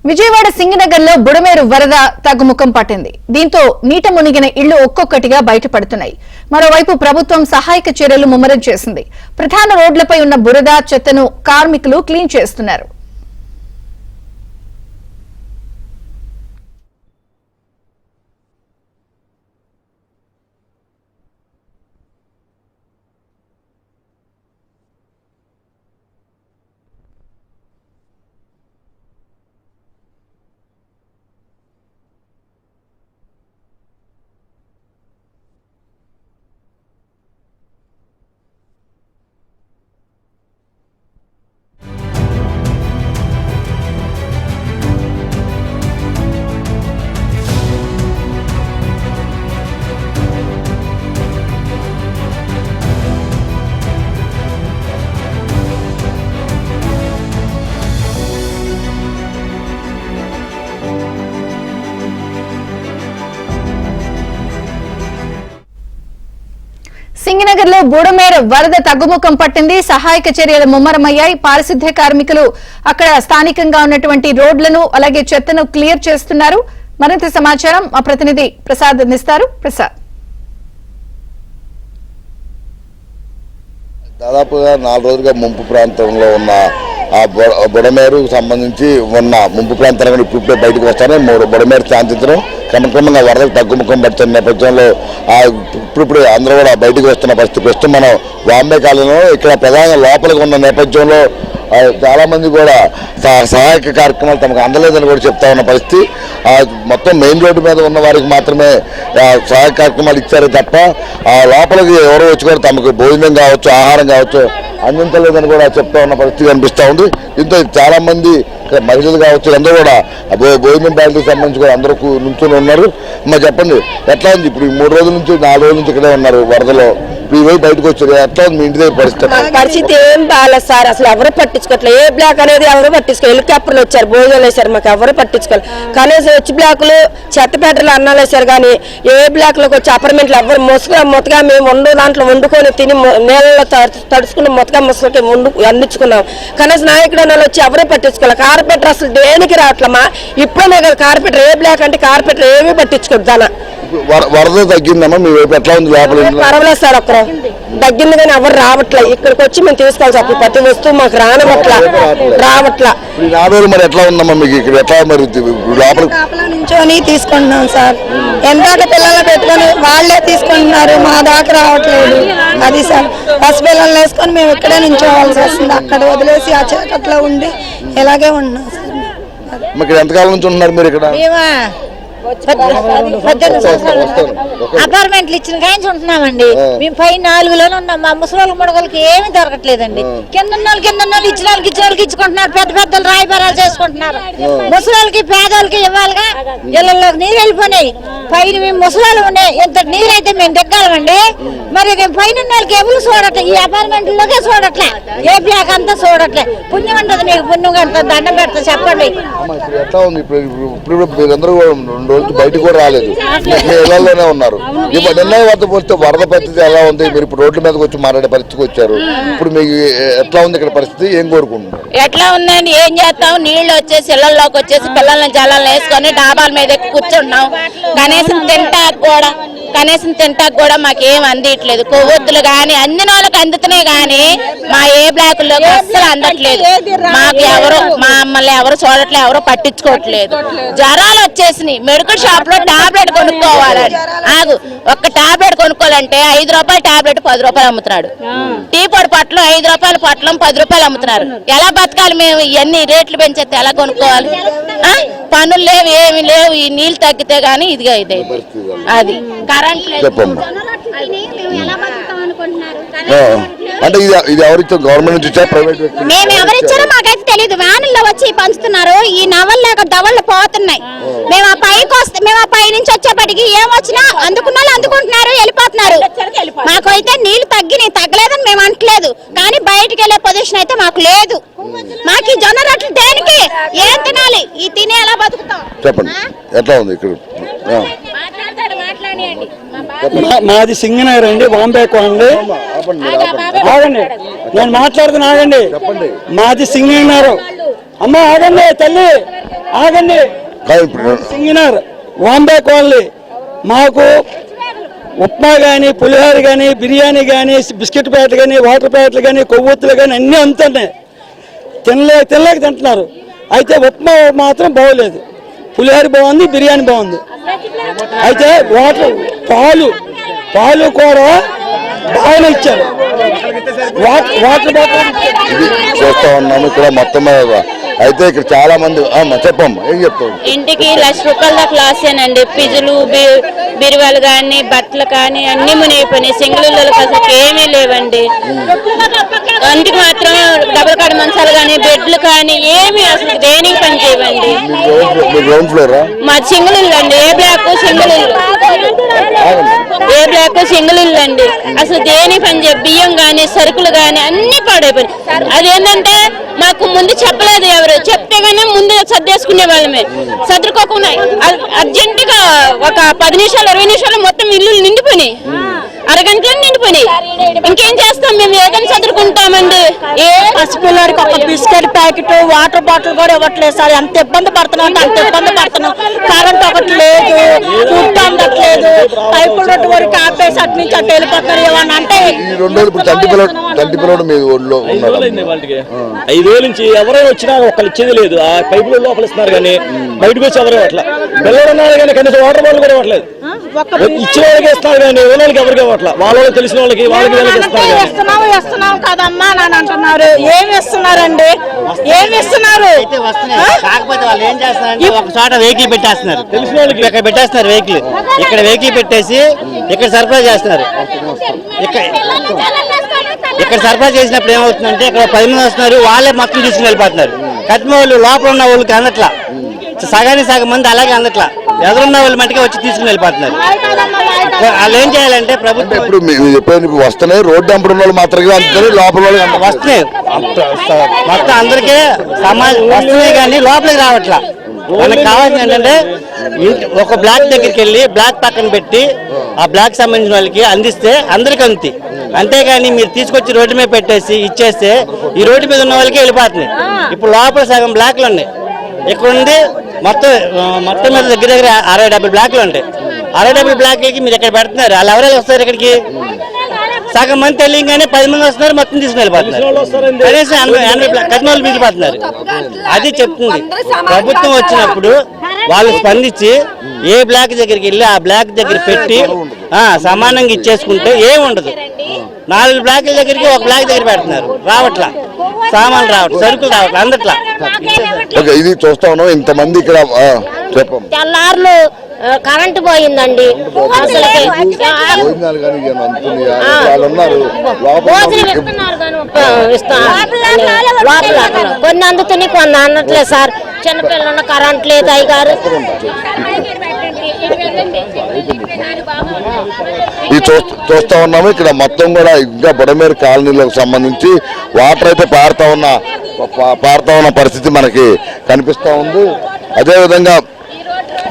విజయవాడ సింగనగర్ లో బుడమేరు వరద తగ్గుముఖం పట్టింది. దీంతో నీట మునిగిన ఇళ్లు ఒక్కొక్కటిగా బయటపడుతున్నాయి. మరోవైపు ప్రభుత్వం సహాయక చర్యలు ముమ్మరం చేసింది. ప్రధాన రోడ్లపై ఉన్న బురద చెత్తను కార్మికులు క్లీన్ చేస్తున్నారు. సింగనగర్ లో బుడమేరు వరద తగ్గుముఖం పట్టింది. సహాయక చర్యలు ముమ్మరమయ్యాయి. పారిశుద్ధ్య కార్మికులు అక్కడ స్థానికంగా ఉన్నటువంటి రోడ్లను అలాగే చెత్తను క్లియర్ చేస్తున్నారు. మరింత సమాచారం మా ప్రతినిధి ప్రసాద్ అందిస్తారు. ప్రసాద్, దాదాపుగా 4 రోజులుగా ముంపు ప్రాంతంలో ఉన్న ఆ బుడమేరు సంబంధించి ఉన్న ముంపు ప్రాంతాలను ఇప్పుడు బయటకు వస్తానే బుడమేరు శాంతించడం క్రమక్రమంగా వరదలు తగ్గుముఖం పడుతున్న నేపథ్యంలో ఇప్పుడు అందరూ కూడా బయటకు వస్తున్న పరిస్థితి. ప్రస్తుతం మనం బాంబే కాలంలో ఇక్కడ ప్రధాన లోపలికి ఉన్న నేపథ్యంలో చాలా మంది కూడా సహాయక కార్యక్రమాలు తమకు అందలేదని కూడా చెప్తా ఉన్న పరిస్థితి. మొత్తం మెయిన్ రోడ్డు మీద ఉన్న వారికి మాత్రమే సహాయక కార్యక్రమాలు ఇచ్చారు తప్ప లోపలికి ఎవరో వచ్చి కూడా తమకు భోజనం కావచ్చు, ఆహారం కావచ్చు అందించలేదని కూడా చెప్తా ఉన్న పరిస్థితి కనిపిస్తూ ఉంది. దీంతో చాలా మంది మహిళలు కావచ్చు అందరూ కూడా భోజనం బ్యాగులకు సంబంధించి కూడా అందరూ నుంచుని ఉన్నారు. మరి చెప్పండి, ఎట్లా ఉంది ఇప్పుడు 3 రోజుల నుంచి 4 రోజుల నుంచి ఇక్కడే ఉన్నారు వరదలో, ఈ రోజు బయటకు వచ్చారు, ఎట్లా ఉంది మీ ఇంటి దగ్గర పరిస్థితి? ఏం బాగాలేదు సార్, అసలు ఎవరు పట్టించుకోవట్లేదు. ఏ బ్లాక్ అనేది ఎవరు పట్టించుకోవాలి. హెలికాప్టర్లు వచ్చారు, భోజనాలు వేశారు, మాకు ఎవరు పట్టించుకోవాలి. కనీసం హెచ్ బ్లాకులు చెత్తపేటలు అన్నాలు వేశారు కానీ ఏ బ్లాక్ లోకి వచ్చి అపార్ట్మెంట్లు ఎవరు మొత్తగా మేము వండు దాంట్లో వండుకొని తిని నేలలో తడుచుకుని మొత్తగా ముసలికి అందించుకున్నాం. కనీసం నాయకుడు అన్నాలు వచ్చి ఎవరే పట్టించుకోవాలి. కార్పొరేటర్ అసలు దేనికి రావట్లమ్మా. ఇప్పుడే కదా కార్పొరేటర్ ఏ బ్లాక్ అంటే కార్పొరేటర్ ఏమీ పట్టించుకోరు. దాని వరద తగ్గిందమ్మా మీ వైపు ఎట్లా ఉంది? పర్వాలేదు సార్, ఒక్కరు తగ్గింది కానీ ఎవరు రావట్లే. ఇక్కడికి వచ్చి మేము తీసుకోవాలి సార్. ప్రతి వస్తువు మాకు రావట్లా. మరి ఎట్లా ఉందమ్మా మీకు ఇక్కడ? ఎట్లా మరి లోపల నుంచొని తీసుకుంటున్నాం సార్. ఎందాక పిల్లలు పెట్టుకొని వాళ్ళే తీసుకుంటున్నారు, మా దాకా రావట్లేదు. అది సార్, బస్ పిల్లలు వేసుకొని మేము ఇక్కడే నుంచోవాల్సి వస్తుంది. అక్కడ వదిలేసి ఆ చీకట్లో ఉండి ఇలాగే ఉన్నాం సార్. ఎంతకాలం నుంచి ఉంటున్నారు మీరు ఇక్కడ? అపార్ట్మెంట్లు ఇచ్చిన కానీ ఉంటున్నామండి. మేము పై 4లోనే ఉన్నాం. మా ముసలి ముడగలకి ఏమి దొరకట్లేదండి. కింద ఇచ్చిన వాళ్ళకి ఇచ్చుకుంటున్నారు. పెద్దలు రాయబారాలు చేసుకుంటున్నారు. ముసలికి పేదోళ్ళకి ఇవ్వాలిగా. ఇళ్లలోకి నీరు వెళ్ళిపోయినాయి. పైన మేము ముసలాలు ఉన్నాయి. ఎంత నీరు అయితే మేము దిగ్గాలమండి. మరి పైన వాళ్ళకి ఎవరు చూడట్లే. ఈ అపార్ట్మెంట్లోకే చూడట్లే. ఏ బ్లాక్ అంతా చూడట్లే. పుణ్యం ఉంటుంది మీకు, పుణ్యం కడతా దండం పెడతా చెప్పండి. ఎట్లా ఉంది ఇప్పుడు? బయటకు కూడా రాలేదు, ఇళ్లలోనే ఉన్నారు. నిన్న వద్ద పోతే వరద పరిస్థితి ఎలా ఉంది? మీరు ఇప్పుడు రోడ్ల మీదకి వచ్చి మాట్లాడే పరిస్థితికి వచ్చారు. ఇప్పుడు మీకు ఎట్లా ఉంది ఇక్కడ పరిస్థితి? ఏం కోరుకుంటున్నారు? ఎట్లా ఉందండి, ఏం చేస్తాం? నీళ్లు వచ్చేసి ఇళ్లలోకి వచ్చేసి పిల్లల్ని జలాలను వేసుకొని డాబాల మీద కూర్చుంటున్నాం. కనీసం తింటాకు కూడా మాకేం అందిట్లేదు. కొవ్వొత్తులు గాని అందిన వాళ్ళకి అందుతున్నాయి గాని మా ఏ బ్లాకుల్లోకి అస్సలు అందట్లేదు. మాకు మా అమ్మల్ని ఎవరు చూడట్లేదు, ఎవరు పట్టించుకోవట్లేదు. జ్వరాలు వచ్చేసినాయి. మెడికల్ షాప్ లో టాబ్లెట్ కొనుక్కోవాలని ఒక్క టాబ్లెట్ కొనుక్కోవాలంటే 5 రూపాయల టాబ్లెట్ 10 రూపాయలు అమ్ముతున్నాడు. టీ పొడి పొట్లం 5 రూపాయల పొట్లం 10 రూపాయలు అమ్ముతున్నారు. ఎలా బతకాలి మేము? ఇవన్నీ రేట్లు పెంచేస్తే ఎలా కొనుక్కోవాలి? పనులు లేవు, ఏమి లేవు. ఈ నీళ్లు తగ్గితే గానీ ఇదిగా ఇదైతే అది కరెంట్ లేదు. అంటే ఇది ఎవరితో? గవర్నమెంట్ నుంచి వచ్చా, ప్రైవేట్? మేము ఎవరిచ్చారో మాకైతే తెలియదు. వ్యానుల్లో వచ్చి పంచుతున్నారు. ఈ నవళ్ళు లేక దవళ్ళు పోతున్నాయి. మేము ఆ పై నుంచి వచ్చేప్పటికి ఏమొచ్చినా అందుకున్న వాళ్ళు అందుకుంటున్నారు, వెళ్ళిపోతున్నారు. మాకైతే నీళ్లు తగ్గలేదని మేము అంటలేదు కానీ బయటకు వెళ్ళే పొజిషన్ అయితే మాకు లేదు. మాకు ఈ జొన్న రొట్టెలు దేనికి? ఏం తినాలి? ఈ తినే ఎలా బతుకుతాం? చెప్పండి, ఎట్లా ఉంది ఇక్కడ? మాది సింగనగర్ అండి, బాంబే అండి. ఆగండి, నేను మాట్లాడుతున్నా. ఆగండి, మాది సింగనగర్. అమ్మ ఆగండి తల్లి. ఆగండి. కానీ ఇప్పుడు సింగినార్ వాంబే కాలనీ మాకు ఉప్మా కానీ, పులిహోర కానీ, బిర్యానీ కానీ, బిస్కెట్ ప్యాకెట్లు కానీ, వాటర్ ప్యాకెట్లు కానీ, కొవ్వొత్తులు కానీ అన్నీ అంతున్నాయి. తినలేక తింటున్నారు. అయితే ఉప్మా మాత్రం బాగోలేదు, పులిహోర బాగుంది, బిర్యానీ బాగుంది. అయితే పాలు కూడా బాగానే ఇచ్చారు. వాటర్ బాటిల్ ఇది చూస్తా ఉన్నాము ఇక్కడ మొత్తం మీద. అయితే ఇక్కడ చాలా మంది చెప్పమ్మా, ఏం చెప్తావు? ఇంటికి 1,00,000 రూపాయల దాకా లాసేనండి. ఫిజులు, బిరువాలు కానీ, బట్టలు కానీ అన్ని మునిగిపోయినాయి. సింగిల్ ఇళ్ళకి అసలు ఏమీ లేవండి. ఇంటికి మాత్రం డబుల్ కాడ మంచాలు కానీ, బెడ్లు కానీ ఏమి అసలు దేనికి పని చేయవండి. గ్రౌండ్ ఫ్లోరా? మా సింగిల్ ఇల్లు అండి. ఏ బ్లాక్ సింగిల్ ఇల్లు అండి. అసలు దేని పని చేయ, బియ్యం కానీ, సరుకులు కానీ అన్ని పాడైపోయినాయి. అదేంటంటే మాకు ముందు చెప్పలేదు ఎవరు. చెప్తే గానీ ముందు సర్దేసుకునే వాళ్ళమే. సర్దుకోకుండా అర్జెంటుగా ఒక 10 నిమిషాలు 20 నిమిషాలు మొత్తం ఇల్లు నిండిపోయినాయి. అరగంటలో నిండిపోయినాయి. ఇంకేం చేస్తాం మేము? ఏదైనా చదువుకుంటామండి. పసిపిల్లడికి ఒక బిస్కెట్ ప్యాకెట్, వాటర్ బాటిల్ కూడా ఇవ్వట్లేదు సార్. ఎంత ఇబ్బంది పడుతున్నాం అంటే అంత ఇబ్బంది పడుతున్నాం. కరెంట్ ఒకటి లేదు, ఫుడ్ అందట్లేదు. పైపుల రోడ్డు వరకు ఆపేసి అటు నుంచి అటు వెళ్ళిపోతారు. ఏమన్నా అంటే ఈ 2 రోజులు ఇప్పుడు చంటి పిల్లడు మీ ఊళ్ళో ఉన్నాడు. 5 రోజుల నుంచి ఎవరైనా వచ్చినా ఒకళ్ళు ఇచ్చేది లేదు. ఆ పైపులో లోపల ఇస్తున్నారు కానీ బయటకు వచ్చి ఎవరు అట్లా పిల్లలు ఉన్నారు కానీ కనీసం వాటర్ బాటిల్ కూడా ఇవ్వట్లేదు. ఇచ్చే వాళ్ళకి ఇస్తున్నారు కానీ వాళ్ళకి ఎవరికి ఇవ్వట్లేదు. వాళ్ళకి తెలిసిన వాళ్ళకి ఇస్తున్నాం కదమ్మా అని అంటున్నారు. ఏమి ఇస్తున్నారండి? ఏమి ఇస్తున్నారు? కాకపోతే వాళ్ళు ఏం చేస్తున్నారంటే ఒక చోట వెహికల్ పెట్టేస్తున్నారు. తెలిసిన వాళ్ళకి ఇక్కడ పెట్టేస్తున్నారు. ఇక్కడ వెహికల్ పెట్టేసి ఇక్కడ సరఫరా చేస్తున్నారు. ఇక్కడ సరఫరా చేసినప్పుడు ఏమవుతుందంటే ఇక్కడ 10 మంది వస్తున్నారు, వాళ్ళే మొత్తం తీసుకుని వెళ్ళిపోతున్నారు. కట్టిన వాళ్ళు లోపల ఉన్న వాళ్ళకి అందట్లా, సగానికి సగం మంది అలాగే అందట్లా. ఎదురున్న వాళ్ళు మట్టిగా వచ్చి తీసుకుని వెళ్ళిపోతున్నారు. వాళ్ళు ఏం చేయాలంటే ప్రభుత్వం ఇప్పుడు మీరు చెప్పేది వస్తున్నాయి. రోడ్డు అంపడం వాళ్ళు మాత్రమే అందుతారు, లోపల వాళ్ళు వస్తున్నాయి. మొత్తం అందరికీ సమాజం వస్తున్నాయి కానీ లోపలికి రావట్లా. మనకు కావాల్సింది ఏంటంటే ఒక బ్లాక్ దగ్గరికి వెళ్ళి బ్లాక్ పక్కన పెట్టి ఆ బ్లాక్ సంబంధించిన వాళ్ళకి అందిస్తే అందరికి అందుతాయి. అంతేగాని మీరు తీసుకొచ్చి రోడ్డు మీద పెట్టేసి ఇచ్చేస్తే ఈ రోడ్డు మీద ఉన్న వాళ్ళకి వెళ్ళిపోతున్నాయి. ఇప్పుడు లోపల సగం బ్లాక్లు ఉన్నాయి. ఇక్కడ ఉంది మొత్తం మీద దగ్గర 60-70 బ్లాక్లు ఉంటాయి. 60-70 బ్లాక్లకి మీరు ఇక్కడ పెడుతున్నారు. వాళ్ళు ఎవరైనా వస్తారు ఇక్కడికి? సగం మంది తెలియగానే 10 మంది వస్తున్నారు, మొత్తం తీసుకుని వెళ్ళిపోతున్నారు. కనీసం 80 కట్టినోళ్ళు మిగిలిపోతున్నారు. అది చెప్తుంది ప్రభుత్వం వచ్చినప్పుడు వాళ్ళు స్పందించి ఏ బ్లాక్ దగ్గరికి వెళ్ళి ఆ బ్లాక్ దగ్గర పెట్టి సమానంగా ఇచ్చేసుకుంటే ఏముండదు. 4 బ్లాకుల దగ్గరికి ఒక బ్లాక్ దగ్గర పెడుతున్నారు. రావట్లా సామాన్లు, రావట్లేదు సరుకులు, రావట్లేదు అందట్లా. ఇది చూస్తా ఉన్నాం. ఇంతమంది ఇక్కడ చెప్పండి. తెల్లారులు కరెంటు పోయిందండి. అసలు కొన్ని అందుతున్నాయి, కొన్ని అందట్లేదు సార్. చిన్నపిల్లలు కరెంట్ లేదు. అయ్యగారు ఇది చూస్తా ఉన్నాము. ఇక్కడ మొత్తం కూడా ఇంకా బుడమేరు కాలనీలకు సంబంధించి వాటర్ అయితే పారుతా ఉన్న పరిస్థితి మనకి కనిపిస్తా ఉంది. అదేవిధంగా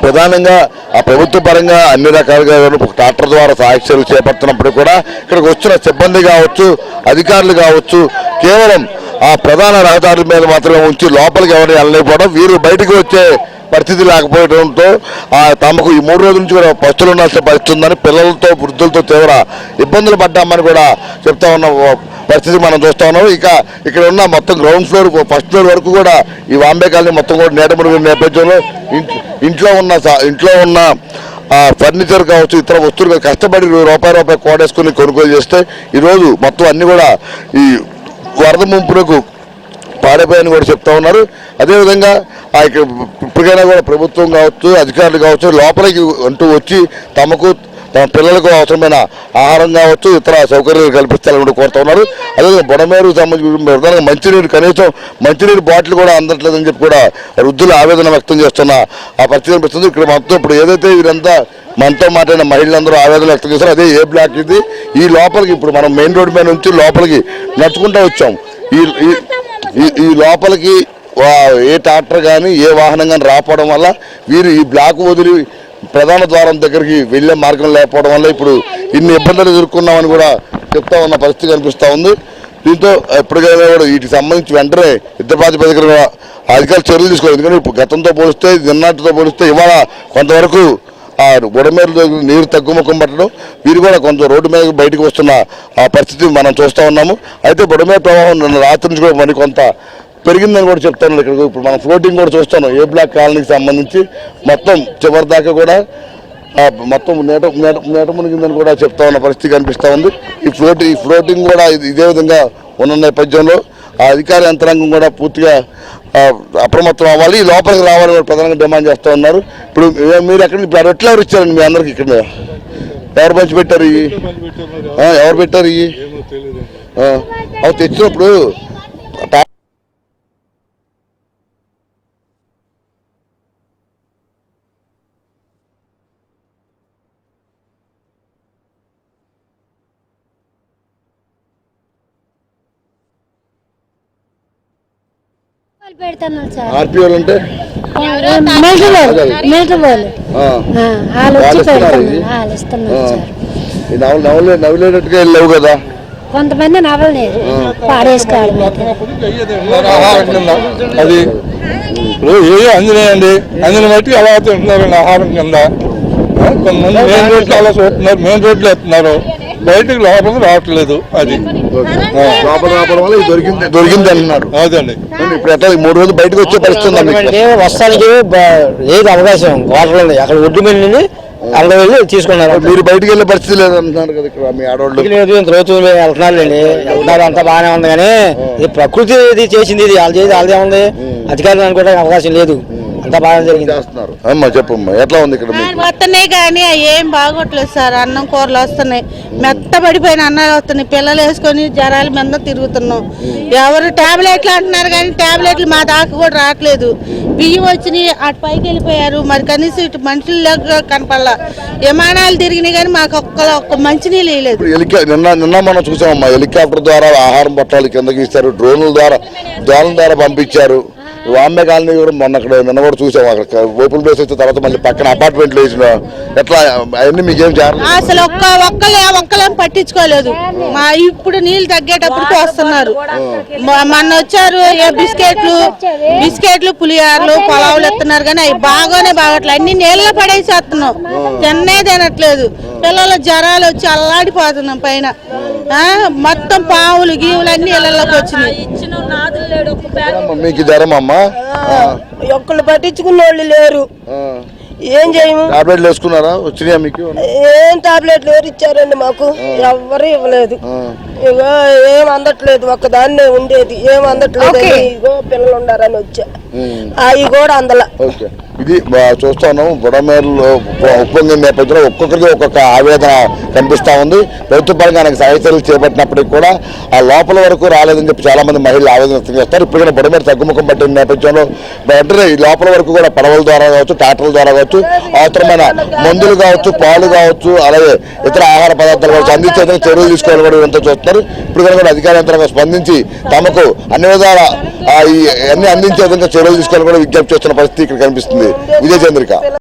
ప్రధానంగా ఆ ప్రభుత్వ పరంగా అన్ని రకాలుగా ట్రాక్టర్ ద్వారా సాక్షులు చేపడుతున్నప్పుడు కూడా ఇక్కడికి వచ్చిన సిబ్బంది కావచ్చు, అధికారులు కావచ్చు, కేవలం ఆ ప్రధాన రహదారుల మీద మాత్రమే ఉంచి లోపలికి ఎవరిని వెళ్ళలేకపోవడం, వీరు బయటకు వచ్చే పరిస్థితి లేకపోవడంతో తమకు ఈ 3 రోజుల నుంచి కూడా పస్తులు ఉండాల్సిన పరిస్థితి ఉందని, పిల్లలతో వృద్ధులతో తీవ్ర ఇబ్బందులు పడ్డామని కూడా చెప్తా ఉన్న పరిస్థితి మనం చూస్తా ఉన్నాం. ఇక ఇక్కడ ఉన్న మొత్తం గ్రౌండ్ ఫ్లోర్, ఫస్ట్ ఫ్లోర్ వరకు కూడా ఈ వాంబే కాలనీ మొత్తం కూడా నీటమునిగిన నేపథ్యంలో ఇంట్లో ఉన్న ఫర్నిచర్ కావచ్చు, ఇతర వస్తువులు కష్టపడి రూపాయి కోడేసుకుని కొనుగోలు చేస్తే ఈరోజు మొత్తం అన్ని కూడా ఈ వరద ముంపునకు పాడైపోయాయని కూడా చెప్తా ఉన్నారు. అదేవిధంగా ఇక్కడ ఇప్పటికైనా కూడా ప్రభుత్వం కావచ్చు, అధికారులు కావచ్చు లోపలికి అంటూ వచ్చి తమ పిల్లలకు అవసరమైన ఆహారం కావచ్చు, ఇతర సౌకర్యాలు కల్పిస్తారని కూడా కోరుతా ఉన్నారు. అదేవిధంగా బుడమేరుకు సంబంధించి ప్రధానంగా మంచినీరు, కనీసం మంచినీరు బాటిల్ కూడా అందట్లేదని చెప్పి కూడా వృద్ధులు ఆవేదన వ్యక్తం చేస్తున్న ఆ పరిస్థితి కనిపిస్తుంది. ఇక్కడ మొత్తం ఇప్పుడు ఏదైతే వీరంతా మనతో మాట్లాడిన మహిళలందరూ ఆవేదన వ్యక్తం చేస్తారు. అదే ఏ బ్లాక్ ఇది. ఈ లోపలికి ఇప్పుడు మనం మెయిన్ రోడ్డు మీద నుంచి లోపలికి నడుచుకుంటూ వచ్చాం. ఈ లోపలికి ఏ ట్రాక్టర్ కానీ ఏ వాహనం కానీ రాకపోవడం వల్ల వీరు ఈ బ్లాక్ వదిలి ప్రధాన ద్వారం దగ్గరికి వెళ్లే మార్గం లేకపోవడం వల్ల ఇప్పుడు ఇన్ని ఇబ్బందులు ఎదుర్కొన్నామని కూడా చెప్తా ఉన్న పరిస్థితి కనిపిస్తూ ఉంది. దీంతో ఎప్పటికైనా కూడా వీటికి సంబంధించి వెంటనే యుద్ధ ప్రాతిపదికన అధికారులు చర్యలు తీసుకోవాలి. ఎందుకంటే ఇప్పుడు గతంతో పోలిస్తే నిన్నటితో పోలిస్తే ఇవాళ కొంతవరకు ఆ బుడమేరు నీరు తగ్గుముఖం పట్టడం, వీరు కూడా కొంత రోడ్డు మీద బయటకు వస్తున్న ఆ పరిస్థితి మనం చూస్తూ ఉన్నాము. అయితే బుడమేరు ప్రవాహం నిన్న రాత్రి నుంచి కూడా మరి కొంత పెరిగిందని కూడా చెప్తాను. ఇక్కడ ఇప్పుడు మనం ఫ్లోటింగ్ కూడా చూస్తున్నాం. ఏ బ్లాక్ కాలనీకి సంబంధించి మొత్తం చివరి దాకా కూడా మొత్తం నేట మునిగిందని కూడా చెప్తా ఉన్న పరిస్థితి కనిపిస్తూ ఉంది. ఈ ఫ్లోటింగ్ కూడా ఇదే విధంగా ఉన్న నేపథ్యంలో ఆ అధికార యంత్రాంగం కూడా పూర్తిగా అప్రమత్తం అవ్వాలి, లోపలికి రావాలని ప్రధానంగా డిమాండ్ చేస్తూ ఉన్నారు. ఇప్పుడు మీరు ఇప్పుడు ఎట్లా ఎవరు ఇచ్చారండి మీ అందరికి? ఇక్కడ ఎవరు పంచిపెట్టారు ఇవి? ఎవరు పెట్టారు ఇవి? అవి తెచ్చినప్పుడు పెడతాను సార్. ఆర్పిఓలు అంటే మిలిటరీ వాళ్ళు వాళ్ళు వచ్చి పెడతాను, వాళ్ళు ఇస్తున్నారు సార్. నవ్వులేటట్టుగా వెళ్ళావు కదా. కొంతమంది నవ్వలేదు, పాడేసుకోవాలి మీద. అది ఇప్పుడు ఏ అందినాయండి, అందిన బట్టి అలా తింటున్నారు ఆహారం కింద. కొంతమంది మెయిన్ రోడ్లు అలా చూస్తున్నారు, మెయిన్ రోడ్లు ఎత్తున్నారు, బయటకు లోపలికి రావట్లేదు. అది లోపల రావడం వల్ల దొరికింది అంటున్నారు. అదండి. ఇప్పుడు ఎట్లా 3 రోజులు బయటకు వచ్చే పరిస్థితి ఉంది? వస్తానికి లేదు అవకాశం. వాటర్ ఉంది అక్కడ, ఒడ్డు మీద నుండి అక్కడ వెళ్ళి తీసుకున్నారు. మీరు బయటకు వెళ్ళే పరిస్థితి లేదంటున్నారు కదా ఇక్కడ మీ ఆడవాళ్ళు. లేదు, ఇంత రోజు వెళ్తున్నారు అండి, వెళ్తున్నారు, అంతా బాగానే ఉంది. కానీ ఇది ప్రకృతి ఇది చేసింది, ఇది వాళ్ళు చేసి వాళ్ళదే ఉంది. అధికారులు అనుకోవడానికి అవకాశం లేదు, అంతా బాగా జరిగింది. చేస్తున్నారు. అమ్మా చెప్పమ్మా, ఎట్లా ఉంది ఇక్కడ? వస్తున్నాయి కానీ ఏం బాగోట్లేదు సార్. అన్నం కూరలు వస్తున్నాయి, మెత్తబడిపోయిన అన్నాలు వస్తున్నాయి. పిల్లలు వేసుకొని జ్వరాల మీద తిరుగుతున్నాం. ఎవరు టాబ్లెట్లు అంటున్నారు కానీ టాబ్లెట్లు మా దాకా కూడా రావట్లేదు. బియ్యం వచ్చినాయి, అటు పైకి వెళ్ళిపోయారు. మరి కనీసం ఇటు మనుషులు కనపడాల. విమానాలు తిరిగినాయి కానీ మాకు ఒక్క మంచినీళ్ళు వేయలేదు. నిన్న మనం చూసామమ్మా, హెలికాప్టర్ ద్వారా ఆహారం పట్టాలు కిందకి ఇస్తారు, డ్రోన్ల ద్వారా పంపించారు. వాంబే కాలనీ కూడా మొన్న అక్కడ నిన్న కూడా చూసాం. అక్కడ ఓపెన్ ప్లేస్ వచ్చిన తర్వాత మళ్ళీ పక్కన అపార్ట్మెంట్లు వేసిన ఎట్లా అవన్నీ మీకేం చేయాలి? అసలు ఒక్కలేం పట్టించుకోలేదు. మా ఇప్పుడు నీళ్ళు తగ్గేటప్పటికి వస్తున్నారు. మొన్న వచ్చారు, బిస్కెట్లు పులిహార్లు పొలావులు ఎత్తున్నారు కానీ అవి బాగానే బాగట్లేదు. అన్ని నీళ్ళలో పడేసేస్తున్నాం, తినట్లేదు. పిల్లల జ్వరాలు వచ్చి అల్లాడిపోతున్నాం. పైన మొత్తం పావులు గీవులు అన్ని ఇళ్లలోకి వచ్చినాయి. మీకు జ్వరం అమ్మా? ఒక్కళ్ళు పట్టించుకున్న వాళ్ళు లేరు. ఏం చేయము? టాబ్లెట్లు వేసుకున్నారా? వచ్చినాయా మీకు? ఏం టాబ్లెట్లు ఎవరు ఇచ్చారండి మాకు? ఎవరు ఇవ్వలేదు. ఇగో ఏం అందట్లేదు, ఒక్కదాన్నే ఉండేది, ఏం అందట్లేదు. ఇగో పిల్లలు ఉండారని వచ్చా, అవి కూడా అందల. ఇది చూస్తా ఉన్నాము. బుడమేరులో ఉప్పొంగిన నేపథ్యంలో ఒక్కొక్కరికి ఒక్కొక్క ఆవేదన కనిపిస్తా ఉంది. ప్రభుత్వ పరంగా ఆయనకు సహాయ చర్యలు చేపట్టినప్పటికీ కూడా ఆ లోపల వరకు రాలేదని చెప్పి చాలా మంది మహిళలు ఆవేదన వ్యక్తం చేస్తారు. ఇప్పుడు బుడమేరు తగ్గుముఖం పట్టిన నేపథ్యంలో వెంటనే ఈ లోపల వరకు కూడా పడవల ద్వారా కావచ్చు, ట్రాక్టర్ల ద్వారా కావచ్చు, అవసరమైన మందులు కావచ్చు, పాలు కావచ్చు, అలాగే ఇతర ఆహార పదార్థాలు కావచ్చు అందించేందుకు చర్యలు తీసుకోవాలని కూడా ఇదంతా చూస్తున్నారు. ఇప్పుడు కూడా అధికార యంత్రాంగం స్పందించి తమకు అన్ని విధాల అన్ని అందించే విధంగా చర్యలు తీసుకోవాలని కూడా విజ్ఞప్తి చేస్తున్న పరిస్థితి ఇక్కడ కనిపిస్తుంది. విజయ చంద్రిక.